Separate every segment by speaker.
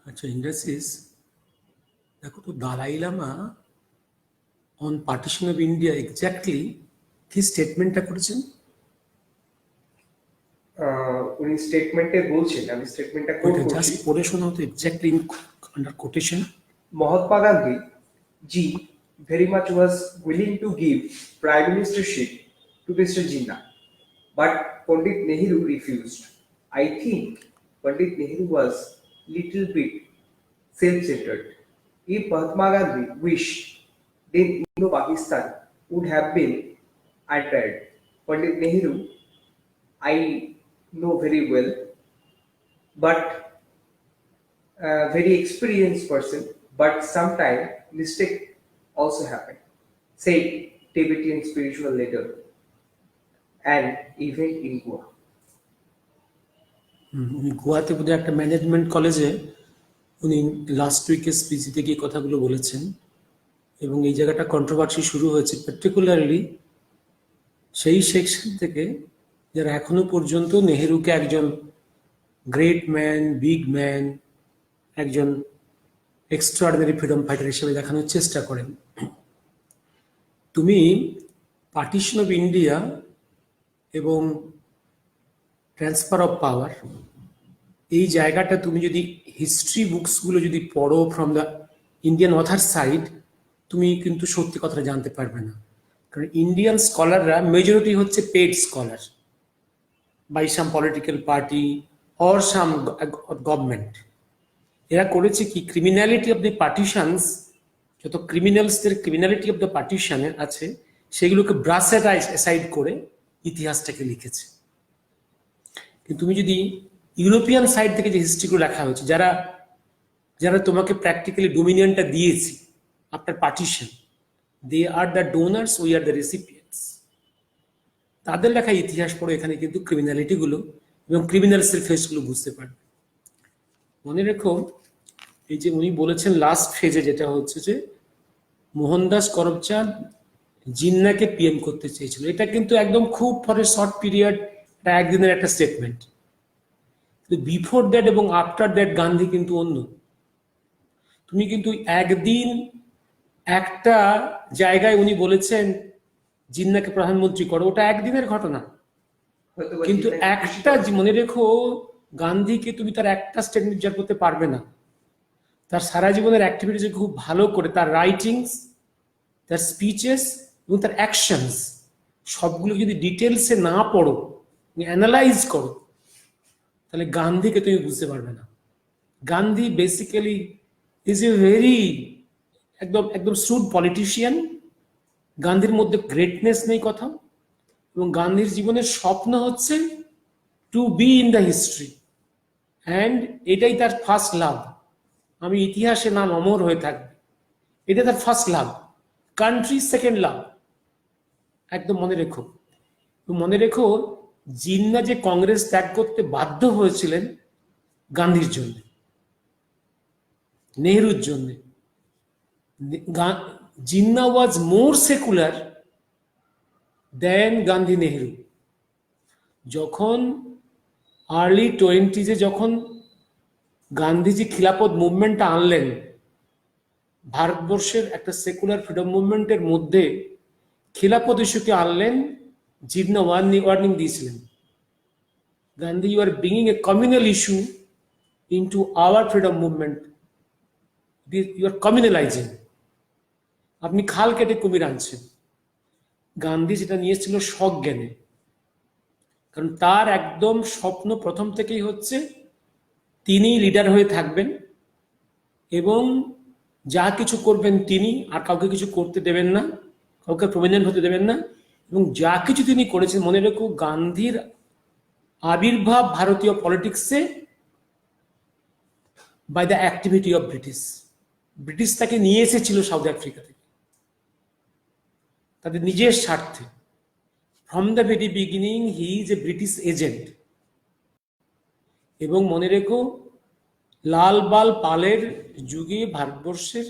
Speaker 1: আচ্ছা, ইন্ডাস্ট্রিজ দেখো তো, Dalai Lama on partition of India exactly কি স্টেটমেন্টটা করেছেন?
Speaker 2: উনি স্টেটমেন্টে বলছেন, আমি স্টেটমেন্টটা কোট
Speaker 1: ওইটা
Speaker 2: করছি।
Speaker 1: জাস্ট পড়ে শোনাও তো, exactly under quotation.
Speaker 2: Mahatma Gandhi ji very much was willing to give prime ministership to Mr. Jinnah, but Pandit Nehru refused. I think Pandit Nehru was little bit self-centered. If Mahatma Gandhi wished, then Indo-Pakistan would have been untied. Pandit Nehru, I know very well, but very experienced person, but sometimes mistake also happen. Say Tibetan spiritual leader and event in Goa.
Speaker 1: উনি গোয়াতে বোধহয় একটা management কলেজে উনি last উইকের স্পিচে গিয়ে কথাগুলো বলেছেন, এবং এই জায়গাটা কন্ট্রোভার্সি শুরু হয়েছে পার্টিকুলারলি সেই সেকশন থেকে যারা এখনো পর্যন্ত নেহেরুকে একজন গ্রেট ম্যান, বিগ ম্যান, একজন এক্সট্রাঅর্ডিনারি ফ্রিডম ফাইটার হিসেবে দেখানোর চেষ্টা করেন। তুমি পার্টিশন অফ ইন্ডিয়া এবং ট্রান্সফার অফ পাওয়ার, এই জায়গাটা তুমি যদি হিস্ট্রি বুকসগুলো যদি পড়ো from the Indian author side, তুমি কিন্তু সত্যি কথাটা জানতে পারবে না। কারণ ইন্ডিয়ান স্কলাররা মেজরিটি হচ্ছে paid scholar by some political party or some government. এরা করেছে কি, ক্রিমিনালিটি অফ দ্য পার্টিশনস, যত ক্রিমিনালসদের ক্রিমিনালিটি অফ দ্য পার্টিশনের আছে সেগুলোকে ব্রাশেড অ্যাসাইড করে ইতিহাসটাকে লিখেছে। কিন্তু তুমি যদি ইউরোপিয়ান সাইড থেকে যে হিস্ট্রিগুলো লেখা হয়েছে, যারা যারা তোমাকে প্র্যাকটিক্যালি ডোমিনিয়নটা দিয়েছে after partition, they are the donors, we are the recipients, তাদের লেখা ইতিহাস পড়ে এখানে কিন্তু ক্রিমিনালিটিগুলো এবং ক্রিমিনালসের ফেসগুলো বুঝতে পারবে। মনে রেখো, এই যে উনি বলেছেন লাস্ট ফেজে, যেটা হচ্ছে যে মোহনদাস করমচাঁদ জিন্নাকে পিএম করতে চেয়েছিল, এটা কিন্তু একদম খুব ফর এ শর্ট পিরিয়ড, একদিনের একটা স্টেটমেন্ট। বিফোর দ্যাট এবং আফটার দ্যাট গান্ধী কিন্তু অন্য। তুমি কিন্তু একদিন একটা জায়গায় উনি বলেছেন জিন্নাকে প্রধানমন্ত্রী করো, ওটা একদিনের ঘটনা। কিন্তু একটা মনে রেখো, গান্ধীকে তুমি তার একটা স্টেটমেন্ট জার করতে পারবে না। তার সারা জীবনের অ্যাক্টিভিটিস খুব ভালো করে, তার রাইটিংস, তার স্পিচেস এবং তার অ্যাকশনস সবগুলো যদি ডিটেলসে না পড়ো, অ্যানালাইজ করো, তাহলে গান্ধীকে তুমি বুঝতে পারবে না। Gandhi basically is a very একদম একদম শ্রুড পলিটিশিয়ান। গান্ধীর মধ্যে গ্রেটনেস নেই কথা, এবং গান্ধীর জীবনের স্বপ্ন হচ্ছে to be in the history, and এটাই তার ফার্স্ট লাভ। আমি ইতিহাসে নাম অমর হয়ে থাকবে, এটা তার ফার্স্ট লাভ। কান্ট্রি সেকেন্ড লাভ, একদম মনে রেখো। মনে রেখো, জিন্না যে কংগ্রেস ত্যাগ করতে বাধ্য হয়েছিলেন গান্ধীর জন্য, নেহরুর জন্য। জিন্না ওয়াজ মোর সেকুলার দেন গান্ধী নেহরু। যখন আর্লি 20s যখন গান্ধীজি খিলাফত মুভমেন্টটা আনলেন, ভারতবর্ষের একটা সেকুলার ফ্রিডম মুভমেন্টের মধ্যে খিলাফত ইস্যুকে আনলেন, জিন্না ওয়ার্নিং দিয়েছিলেন, Gandhi, you are bringing a communal issue into our freedom movement, you are communalising, আপনি খাল কেটে কুমির আনছেন। গান্ধী যেটা নিয়েছিল সজ্ঞানে, কারণ তার একদম স্বপ্ন প্রথম থেকেই হচ্ছে তিনি লিডার হয়ে থাকবেন এবং যা কিছু করবেন তিনি, আর কাউকে কিছু করতে দেবেন না, কাউকে প্রমিনেন্ট হতে দেবেন না। এবং যা কিছু তিনি করেছেন, মনে রেখো, গান্ধীর আবির্ভাব ভারতীয় পলিটিক্সে by the activity of British. British তাকে নিয়ে এসেছিল সাউথ আফ্রিকা থেকে তাদের নিজের স্বার্থে। From the very beginning he is a British agent. এবং মনে রেখো, লাল বাল পালের যুগে ভারতবর্ষের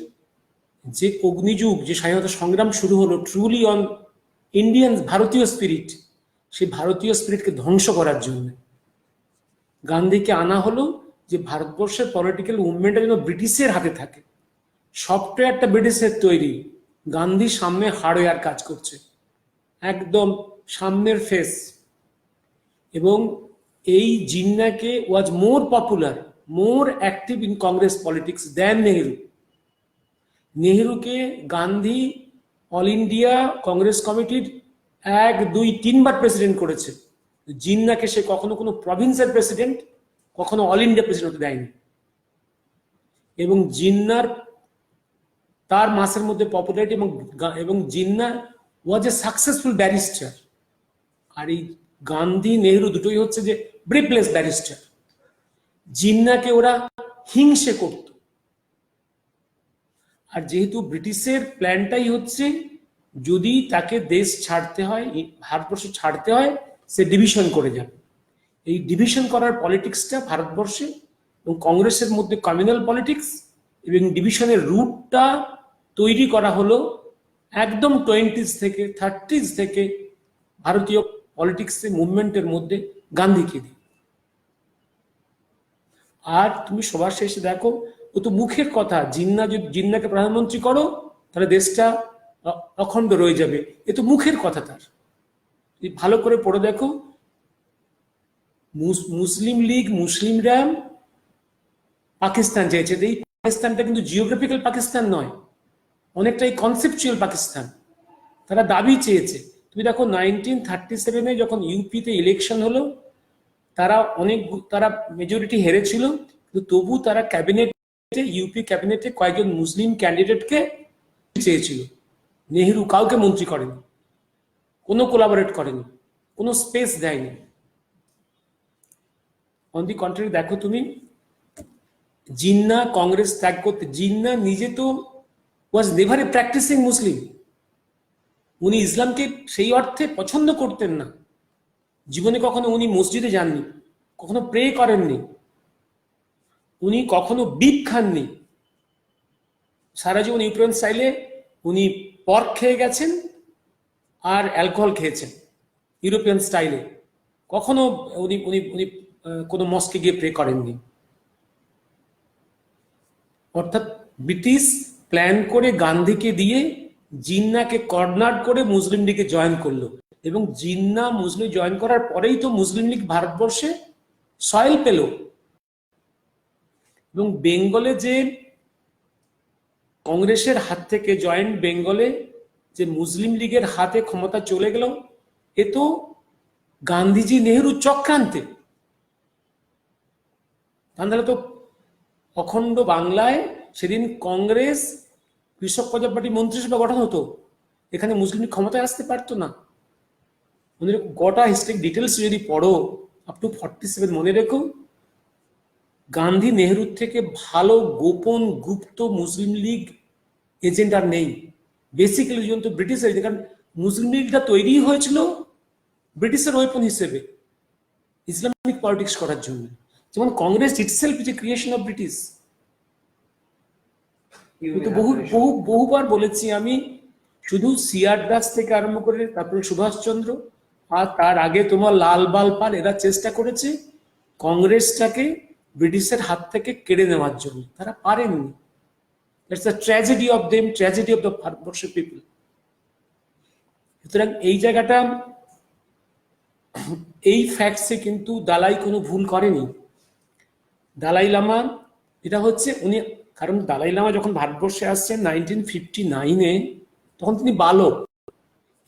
Speaker 1: যে অগ্নিযুগ, যে স্বাধীনতা সংগ্রাম শুরু হলো ট্রুলি অন ইন্ডিয়ান ভারতীয় স্পিরিট, সেই ভারতীয় স্পিরিটকে ধ্বংস করার জন্য গান্ধীকে আনা হলো, যে ভারতবর্ষের পলিটিক্যাল মুভমেন্টটা যেন ব্রিটিশের হাতে থাকে, সফটওয়্যারটা ব্রিটিশের তৈরি, গান্ধী সামনে হার্ডওয়্যার কাজ করছে, একদম সামনের ফেস। এবং এই জিন্নাকে was more popular, more active in Congress politics than Nehru. নেহেরুকে গান্ধী অল ইন্ডিয়া কংগ্রেস কমিটির 1, 2, 3 বার প্রেসিডেন্ট করেছে। জিন্নাকে সে কখনো কোনো প্রভিন্সের প্রেসিডেন্ট, কখনো অল ইন্ডিয়া প্রেসিডেন্ট হতে দেয়নি। এবং জিন্নার তার মাসের মধ্যে পপুলারিটি, এবং জিন্না ওয়াজ এ সাকসেসফুল ব্যারিস্টার। আর এই গান্ধী নেহেরু দুটোই হচ্ছে যে ব্রেপলেস ব্যারিস্টার। জিন্নাকে ওরা হিংসে করত। আর যেহেতু ব্রিটিশের প্ল্যানটাই হচ্ছে যদি তাকে দেশ ছাড়তে হয়, ভারতবর্ষ ছাড়তে হয়, সে ডিভিশন করে যাবে। এই ডিভিশন করার পলিটিক্সটা ভারতবর্ষে এবং কংগ্রেসের মধ্যে কমিউনাল পলিটিক্স এবং ডিভিশনের রুটটা তৈরি করা হলো একদম 20s থেকে 30s থেকে ভারতীয় পলিটিক্সের মুভমেন্টের মধ্যে গান্ধীকে দিয়ে। আর তুমি সবার শেষে দেখো, ও তো মুখের কথা, জিন্নাকে প্রধানমন্ত্রী করো তাহলে দেশটা অখণ্ড রয়ে যাবে, এ তো মুখের কথা তার। ভালো করে পড়ে দেখো, মুসলিম লীগ, মুসলিমরা পাকিস্তান চেয়েছে। এই পাকিস্তানটা কিন্তু জিওগ্রাফিক্যাল পাকিস্তান নয়, অনেকটাই কনসেপচুয়াল পাকিস্তান। তারা দাবি চেয়েছে। তুমি দেখো 1937-এ যখন ইউপিতে ইলেকশন হলো, তারা মেজরিটি হেরেছিল, কিন্তু তবু তারা ক্যাবিনেটে, ইউপি ক্যাবিনেটে কয়েকজন মুসলিম ক্যান্ডিডেটকে চেয়েছিল। নেহেরু কাউকে মন্ত্রী করেনি, কোনো কোলাবোরেট করেনি, কোনো স্পেস দেয়নি। অন দি কন্ট্রারি দেখো তুমি, জিন্না কংগ্রেস ত্যাগ করতে, জিন্না নিজে তো ওয়াজ নেভার এ প্র্যাকটিসিং মুসলিম। উনি ইসলামকে সেই অর্থে পছন্দ করতেন না। জীবনে কখনো উনি মসজিদে যাননি, কখনো প্রে করেননি, উনি কখনো বিপ খাননি। সারা জীবন ইউরোপিয়ান স্টাইলে উনি পর্ক খেয়ে গেছেন আর অ্যালকোহল খেয়েছেন ইউরোপিয়ান স্টাইলে। কখনো উনি উনি উনি কোনো মস্কে গিয়ে প্রে করেননি। অর্থাৎ ব্রিটিশ প্ল্যান করে গান্ধীকে দিয়ে জিন্নাকে কর্নার করে মুসলিম লীগে জয়েন করলো। এবং জিন্না মুসলিম জয়েন করার পরেই তো মুসলিম লীগ ভারতবর্ষে সয়েল পেল। এবং বেঙ্গলে যে কংগ্রেসের হাত থেকে জয়েন্ট বেঙ্গলে যে মুসলিম লীগের হাতে ক্ষমতা চলে গেল, এ তো গান্ধীজি নেহেরু চক্রান্তে। তাহলে তো অখণ্ড বাংলায় সেদিন কংগ্রেস কৃষক প্রজা পার্টি মন্ত্রিসভা গঠন হতো, এখানে মুসলিম লীগ ক্ষমতায় আসতে পারতো না। গোটা হিস্ট্রিক ডিটেলস যদি পড়ো আপ টু 47, মনে রেখো গান্ধী নেহেরুর থেকে ভালো গোপন গুপ্ত মুসলিম লীগ এজেন্ট আর নেই। বেসিক্যালি তো ব্রিটিশের, কারণ মুসলিম লীগটা তৈরি হয়েছিল ব্রিটিশের ওয়েপন হিসেবে ইসলামিক পলিটিক্স করার জন্য, যেমন Congress itself is a creation of British. কিন্তু বহুবার বলেছি আমি, শুধু সিআর দাস থেকে আরম্ভ করে তারপরে সুভাষচন্দ্র আর তার আগে তোমার লাল বাল পাল, এরা চেষ্টা করেছে কংগ্রেসটাকে ব্রিটিশের হাত থেকে কেড়ে নেওয়ার জন্য, তারা পারেননি। That's the tragedy of them, tragedy of the ভারতবর্ষের পিপল। সুতরাং এই জায়গাটা, এই ফ্যাক্টসে কিন্তু দালাই কোনো ভুল করেনি। দালাই লামা এটা হচ্ছে উনি, কারণ দালাই লামা যখন ভারতবর্ষে আসছেন 1959-এ, তখন তিনি বালক,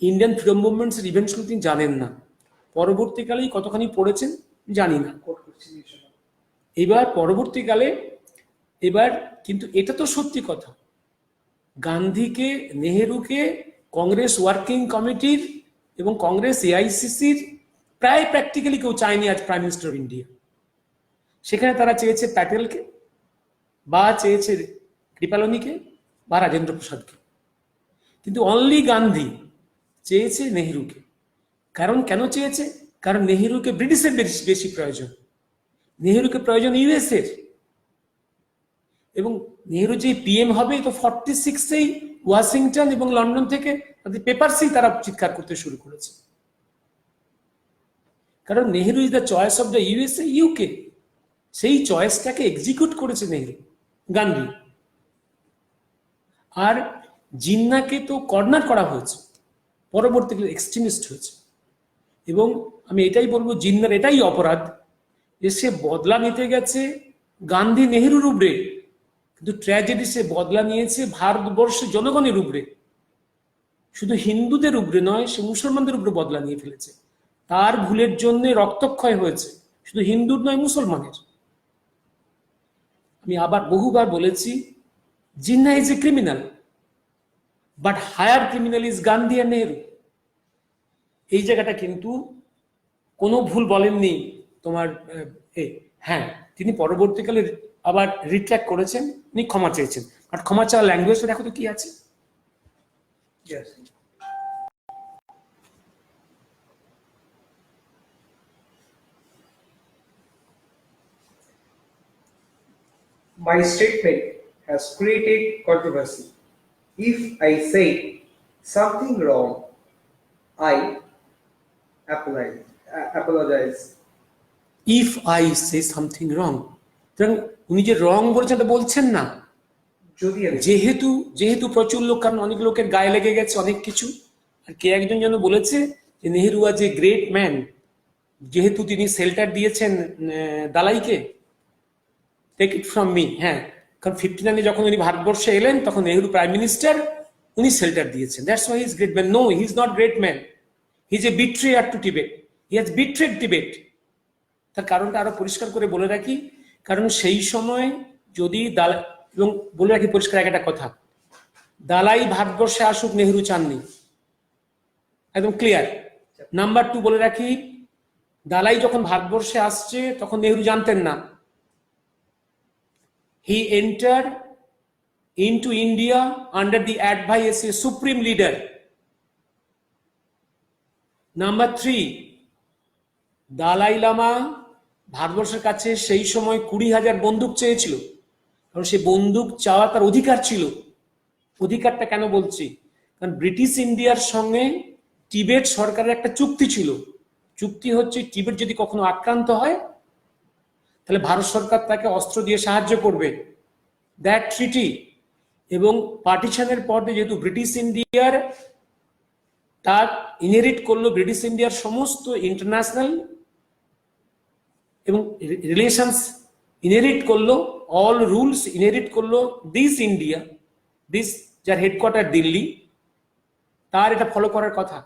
Speaker 1: ইন্ডিয়ান ফ্রিডম মুভমেন্টসের ইভেন্টসগুলো তিনি জানেন না। পরবর্তীকালেই কতখানি পড়েছেন জানি না। এবার পরবর্তীকালে এবার কিন্তু এটা তো সত্যি কথা, গান্ধীকে, নেহেরুকে কংগ্রেস ওয়ার্কিং কমিটির এবং কংগ্রেস এআইসিসির প্রায় প্র্যাকটিক্যালি কেউ চায়নি আজ প্রাইম মিনিস্টার অফ ইন্ডিয়া। সেখানে তারা চেয়েছে প্যাটেলকে, বা চেয়েছে কৃপালনীকে, বা রাজেন্দ্র প্রসাদকে, কিন্তু অনলি গান্ধী চেয়েছে নেহেরুকে। কারণ কেন চেয়েছে? কারণ নেহেরুকে ব্রিটিশের বেশি প্রয়োজন, নেহেরুকে প্রয়োজন ইউএসএর। এবং নেহেরু যে পিএম হবে, তো 46-এই ওয়াশিংটন এবং লন্ডন থেকে তাদের পেপারসেই তারা চিৎকার করতে শুরু করেছে। কারণ Nehru is the choice of the USA, UK. সেই চয়েসটাকে এক্সিকিউট করেছে নেহরু, গান্ধী। আর জিন্নাকে তো কর্নার করা হয়েছে, পরবর্তীকালে এক্সট্রিমিস্ট হয়েছে। এবং আমি এটাই বলবো, জিন্নার এটাই অপরাধ যে সে বদলা নিতে গেছে গান্ধী নেহরুর উপরে, কিন্তু ট্র্যাজেডি সে বদলা নিয়েছে ভারতবর্ষের জনগণের উপরে, শুধু হিন্দুদের উপরে নয়, সে মুসলমানদের উপরে বদলা নিয়ে ফেলেছে। তার ভুলের জন্য রক্তক্ষয় হয়েছে, শুধু হিন্দুর নয়, মুসলমানের। আমি আবার বহুবার বলেছি, Jinnah is a criminal, but higher criminal is Gandhi আর নেহরু। এই জায়গাটা কিন্তু কোনো ভুল বলেননি তোমার হ্যাঁ, তিনি পরবর্তীকালে আবার রিট্র্যাক্ট করেছেন, উনি ক্ষমা চেয়েছেন। আর ক্ষমা চাওয়ার ল্যাঙ্গুয়েজটা দেখো তো কি আছে।
Speaker 2: Yes. My statement has created controversy. If I say something wrong, I apologize.
Speaker 1: If I say something wrong, উনি যে রং বলছেন এটা বলছেন না,
Speaker 2: যদি আমি
Speaker 1: যেহেতু যেহেতু প্রচুর লোক, কারণ অনেক লোকের গায়ে লেগে গেছে অনেক কিছু। আর কে একজন যেন বলেছে যে Nehru was a great man, যেহেতু তিনি শেল্টার দিয়েছেন দালাইকে। Take it from me. হ্যাঁ, কারণ 59 যখন উনি ভারতবর্ষে এলেন তখন নেহরু প্রাইম মিনিস্টার, উনি শেল্টার দিয়েছেন। That's why he is great man. No, he is not great man, he is a betrayer to Tibet, he has betrayed Tibet. তার কারণটা আরো পরিষ্কার করে বলে রাখি, কারণ সেই সময় যদি এবং বলে রাখি পরিষ্কার একটা কথা, দালাই ভারতবর্ষে আসুক নেহরু চাননি, একদম ক্লিয়ার। নাম্বার 2 বলে রাখি, দালাই যখন ভারতবর্ষে আসছে তখন নেহরু জানতেন না। হি enter into India under the advice A supreme leader. Number 3, Dalai Lama ভারতবর্ষের কাছে সেই সময় 20,000 বন্দুক চেয়েছিল, কারণ সে বন্দুক চাওয়া তার অধিকার ছিল। অধিকারটা কেন বলছি, কারণ ব্রিটিশ ইন্ডিয়ার সঙ্গে টিবেট সরকারের একটা চুক্তি ছিল। চুক্তি হচ্ছে, টিবেট যদি কখনো আক্রান্ত হয় তাহলে ভারত সরকার তাকে অস্ত্র দিয়ে সাহায্য করবে, দ্যাট ট্রিটি। এবং পার্টিশনের পর যেহেতু ব্রিটিশ ইন্ডিয়ার তার ইনহেরিট করলো, ব্রিটিশ ইন্ডিয়ার সমস্ত ইন্টারন্যাশনাল এবং রিলেশনস ইনহেরিট করলো, অল রুলস ইনহেরিট করলো দিস ইন্ডিয়া, দিস যার হেডকোয়ার্টার দিল্লি, তার এটা ফলো করার কথা।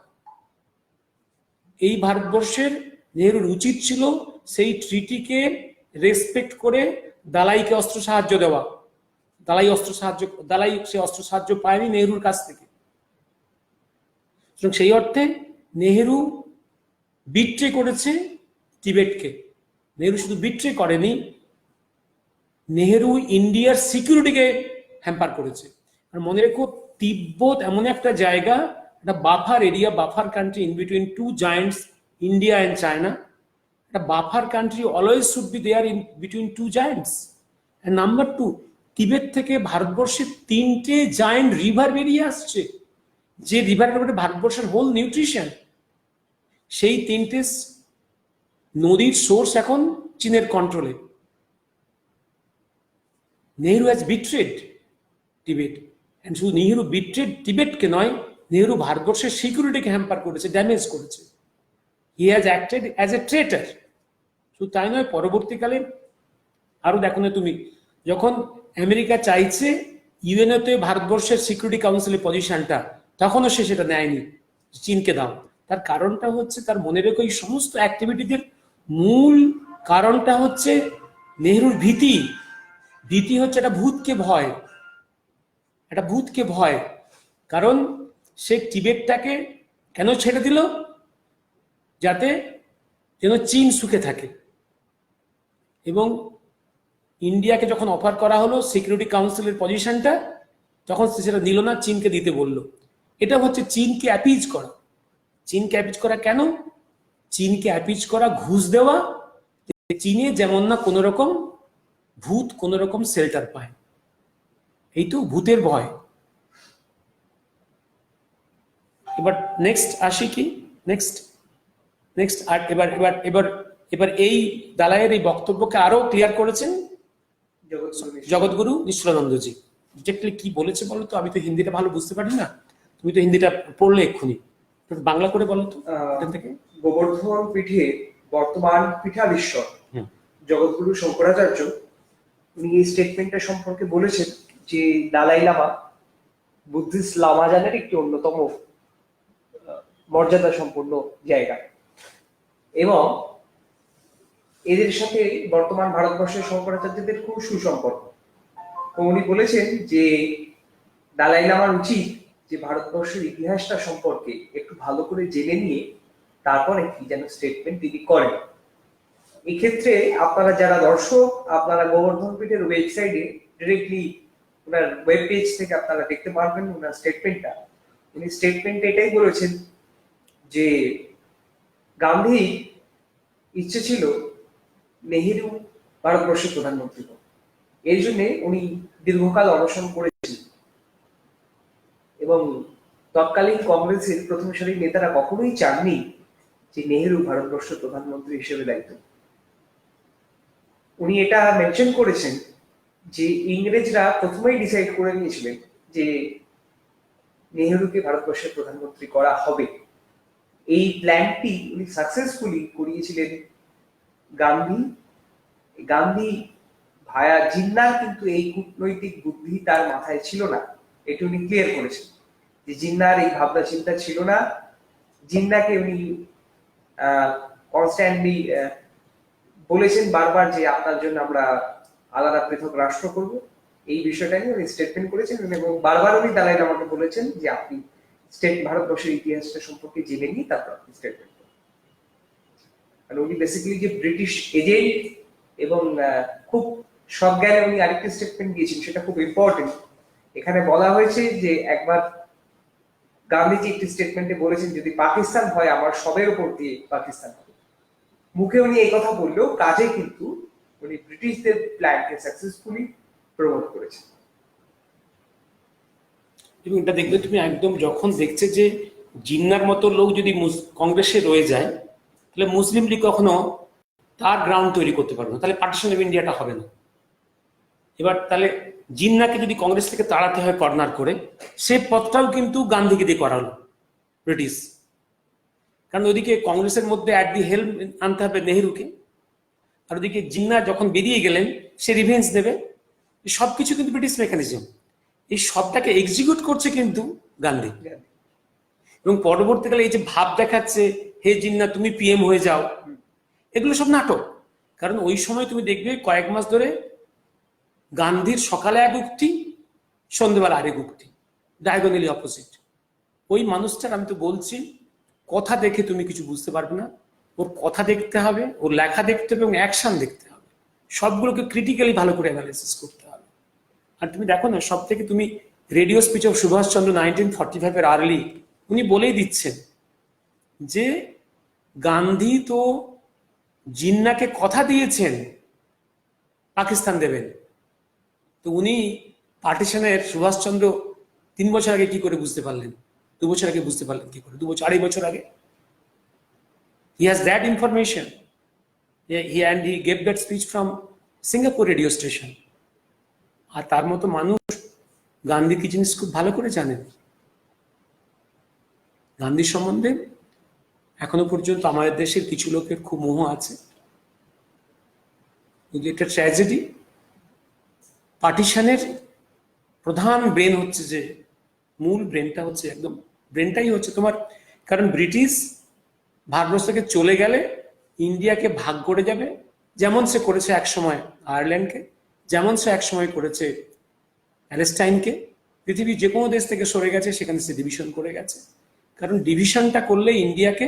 Speaker 1: এই ভারতবর্ষের নেহরুর উচিত ছিল সেই ট্রিটিকে রেসপেক্ট করে দালাইকে অস্ত্র সাহায্য দেওয়া। দালাই সে অস্ত্র সাহায্য পায়নি নেহরুর কাছ থেকে। সেই অর্থে নেহরু বিট্রে করেছে টিবেটকে। নেহরু শুধু বিট্রে করেনি, নেহরু ইন্ডিয়ার সিকিউরিটিকে হ্যাম্পার করেছে। আর মনে রেখো, তিব্বত এমন একটা জায়গা, একটা buffer area, buffer country in between two giants, India and China. একটা buffer country always should be there in between two giants. And number 2, Tibet থেকে ভারতবর্ষের 3টে জায়ান্ট রিভার বেরিয়ে আসছে, যে রিভারের উপরে ভারতবর্ষের হোল নিউট্রিশন। সেই 3টে নদীর সোর্স এখন চীনের কন্ট্রোলে। Nehru has betrayed Tibet, and শুধু নেহরু বিট্রেড টিবেটকে নয়, নেহরু ভারতবর্ষের সিকিউরিটিকে হ্যাম্পার করেছে, ড্যামেজ করেছে। He has acted as a traitor. শুধু তাই নয়, পরবর্তীকালে আরো দেখো না তুমি, যখন আমেরিকা চাইছে ইউএনওতে ভারতবর্ষের সিকিউরিটি কাউন্সিলের পজিশনটা, তখনও সে সেটা নেয়নি, চীনকে দাও। তার কারণটা হচ্ছে, তার মনে রেখো, এই সমস্ত অ্যাক্টিভিটিদের মূল কারণটা হচ্ছে নেহরুর ভীতি। ভীতি হচ্ছে একটা ভূতকে ভয়, একটা ভূতকে ভয়। কারণ সে টিবেটটাকে কেন ছেড়ে দিল, যাতে যেন চীন সুখে থাকে। এবং ইন্ডিয়াকে যখন অফার করা হলো সিকিউরিটি কাউন্সিলের পজিশনটা, তখন সেটা নিল না, চীনকে দিতে বলল। এটা হচ্ছে চীনকে অ্যাপিজ করা। চীনকে অ্যাপিজ করা কেন? চীনকে অ্যাপিজ করা, ঘুষ দেওয়া, চীনে যেমন না কোনো রকম ভূত কোনো রকম শেল্টার পায়। এই তো ভূতের ভয়। এবার নেক্সট আসি কি, নেক্সট আর এবার এবার এই দালাইয়ের এই বক্তব্যকে আরো ক্লিয়ার করেছেন জগৎগুরু নিশ্চলানন্দজি। ডিটেক্টলি কি বলেছে বলো তো? আমি তো হিন্দিটা ভালো বুঝতে পারি না, তুমি তো হিন্দিটা পড়লে এক্ষুনি, বাংলা করে বলো তো এখান থেকে।
Speaker 2: গোবর্ধন পীঠে বর্তমান পীঠাধীশ্বর জগৎগুরু শঙ্করাচার্য উনি এই স্টেটমেন্টটা সম্পর্কে বলেছেন যে দালাই লামা বুদ্ধিস্ট লামাজানের একটি অন্যতম মর্যাদা সম্পন্ন জায়গা, এবং এদের সাথে বর্তমান ভারতবর্ষের শঙ্করাচার্যদের খুব সুসম্পর্ক। তো উনি বলেছেন যে দালাই লামার উচিত যে ভারতবর্ষের ইতিহাসটা সম্পর্কে একটু ভালো করে জেনে নিয়ে তারপর একটি যেন স্টেটমেন্ট তিনি করেন। এক্ষেত্রে আপনারা যারা দর্শক, আপনারা গোবর্ধন পীঠের ওয়েবসাইটে ডিরেক্টলি ওনার ওয়েব পেজ থেকে আপনারা দেখতে পারবেন ওনার স্টেটমেন্টটা। উনি স্টেটমেন্টে এটাই বলেছেন যে গান্ধী ইচ্ছে ছিল নেহেরু ভারতবর্ষের প্রধানমন্ত্রী হন, এই জন্য উনি দীর্ঘকাল অনশন করেছিলেন, এবং তৎকালীন কংগ্রেসের প্রথম সারির নেতারা কখনোই চাননি যে নেহেরু ভারতবর্ষের প্রধানমন্ত্রী হিসেবে দায়িত্ব। উনি এটা মেনশন করেছেন যে ইংরেজরা প্রথমেই ডিসাইড করে নিয়েছিলেন যে নেহেরুকে ভারতবর্ষের প্রধানমন্ত্রী করা হবে। এই প্ল্যানটি উনি সাকসেসফুলি করিয়েছিলেন গান্ধী ভায়া জিন্নার কিন্তু এই কূটনৈতিক বুদ্ধি তার মাথায় ছিল না, এটি উনি ক্লিয়ার করেছেন যে জিন্নার এই ভাবনা চিন্তা ছিল না। জিন্নাকে উনি কনস্ট্যান্টলি বলেছেন বারবার যে আপনার জন্য আমরা আলাদা পৃথক রাষ্ট্র করব, এই বিষয়টা নিয়ে উনি স্টেটমেন্ট করেছেন, এবং বারবার উনি দালাই লামাকে বলেছেন যে আপনি ভারতবর্ষের ইতিহাসটা সম্পর্কে জেনে নিয়ে তারপর আপনি স্টেটমেন্ট করুন। আর উনি বেসিক্যালি যে ব্রিটিশ এজেন্ট, এবং খুব সজ্ঞানে উনি আরেকটি স্টেটমেন্ট দিয়েছেন, সেটা খুব ইম্পর্টেন্ট। এখানে বলা হয়েছে যে একবার গান্ধীজি একটি স্টেটমেন্টে বলেছেন যদি পাকিস্তান হয় আমার সবের উপর দিয়ে পাকিস্তান হবে। মুখে উনি এই কথা বললেও কাজে কিন্তু উনি ব্রিটিশদের প্ল্যানকে সাকসেসফুলি প্রমোট করেছেন।
Speaker 1: এবং এটা দেখবে তুমি একদম যখন দেখছে যে জিন্নার মতো লোক যদি কংগ্রেসে রয়ে যায়, তাহলে মুসলিম লীগ কখনো তার গ্রাউন্ড তৈরি করতে পারবে না, তাহলে পার্টিশন অফ ইন্ডিয়াটা হবে না। এবার তাহলে জিন্নাকে যদি কংগ্রেস থেকে তাড়াতে হয় কর্নার করে, সে পথটাও কিন্তু গান্ধীকে দিয়ে করালো ব্রিটিশ, কারণ ওইদিকে কংগ্রেসের মধ্যে অ্যাট দি হেল্প আনতে হবে নেহেরুকে, আর ওদিকে জিন্না যখন বেরিয়ে গেলেন সে রিভেঞ্জ দেবে। সবকিছু কিন্তু ব্রিটিশ মেকানিজম, এই সবটাকে এক্সিকিউট করছে কিন্তু গান্ধী। এবং পরবর্তীকালে এই যে ভাব দেখাচ্ছে হে জিন্না তুমি পিএম হয়ে যাও, এগুলো সব নাটক। কারণ ওই সময় তুমি দেখবে কয়েক মাস ধরে গান্ধীর সকালে এক উক্তি, সন্ধ্যেবেলা আরেক উক্তি, ডায়াগোনালি অপোজিট। ওই মানুষটার আমি তো বলছি কথা দেখে তুমি কিছু বুঝতে পারবে না, ওর কথা দেখতে হবে, ওর লেখা দেখতে হবে, এবং অ্যাকশন দেখতে হবে, সবগুলোকে ক্রিটিক্যালি ভালো করে অ্যানালাইসিস করতে হবে। আর তুমি দেখো না, সব থেকে তুমি রেডিও স্পিচ অফ সুভাষচন্দ্র 1945 এর আর্লি উনি বলেই দিচ্ছেন যে গান্ধী তো জিন্নাকে কথা দিয়েছেন পাকিস্তান দেবেন, তো উনি পার্টিশনের সুভাষচন্দ্র 3 বছর আগে কি করে বুঝতে পারলেন, 2 বছর আগে বুঝতে পারলেন কি করে, 2 বছর 2.5 বছর আগে? He has that information. He gave that speech from Singapore radio station. আর তার মতো মানুষ গান্ধী কি জিনিস খুব ভালো করে জানেন। গান্ধী সম্বন্ধে এখনো পর্যন্ত আমাদের দেশের কিছু লোকের খুব মোহ আছে। এটা ট্র্যাজেডি। পার্টিশনের প্রধান ব্রেন হচ্ছে, যে মূল ব্রেনটা হচ্ছে, একদম ব্রেনটাই হচ্ছে তোমার, কারণ ব্রিটিশ ভারতবর্ষ থেকে চলে গেলে ইন্ডিয়াকে ভাগ করে যাবে, যেমন সে করেছে একসময় আয়ারল্যান্ডকে, যেমন সে একসময় করেছে প্যালেস্টাইনকে। পৃথিবীর যে কোনো দেশ থেকে সরে গেছে সেখানে সে ডিভিশন করে গেছে, কারণ ডিভিশনটা করলে ইন্ডিয়াকে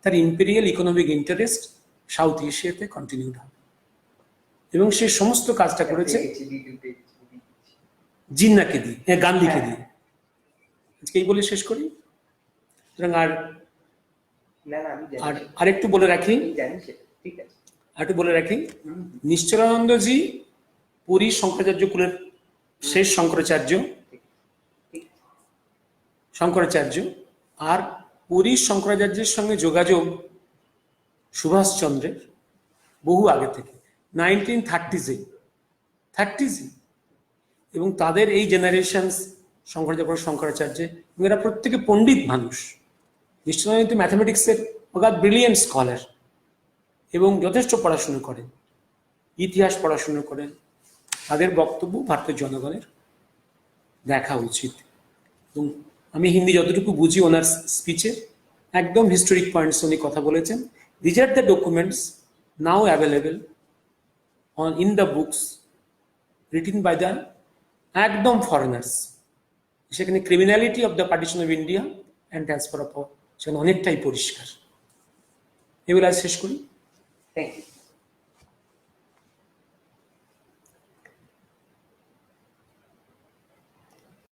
Speaker 1: তার ইম্পেরিয়াল ইকোনমিক ইন্টারেস্ট সাউথ এশিয়াতে কন্টিনিউড হবে, এবং সে সমস্ত কাজটা করেছে জিন্নাকে দিয়ে, গান্ধীকে দিয়ে। আজকে এই বলে শেষ করি। সুতরাং আর একটু বলে রাখি, নিশ্চলানন্দজি পুরী শঙ্করাচার্য কুলের শেষ শঙ্করাচার্য, আর পুরী শঙ্করাচার্যের সঙ্গে যোগাযোগ সুভাষচন্দ্রের বহু আগে থেকে 1930s এবং তাদের এই জেনারেশন শঙ্করাচার্য এরা প্রত্যেকে পণ্ডিত মানুষ, নিশ্চয়ই ম্যাথমেটিক্সের অগাধ ব্রিলিয়েন্ট স্কলার এবং যথেষ্ট পড়াশুনো করেন, ইতিহাস পড়াশুনো করেন। তাদের বক্তব্য ভারতের জনগণের দেখা উচিত। এবং আমি হিন্দি যতটুকু বুঝি ওনার স্পিচে একদম হিস্টোরিক পয়েন্টস উনি কথা বলেছেন। These are the documents now available on in the books written by the একদম ফরেনার্স। সেখানে criminality of the partition of India and transfer of power সেখানে অনেকটাই পরিষ্কার। এগুলো আজ শেষ করি।
Speaker 2: Thank you.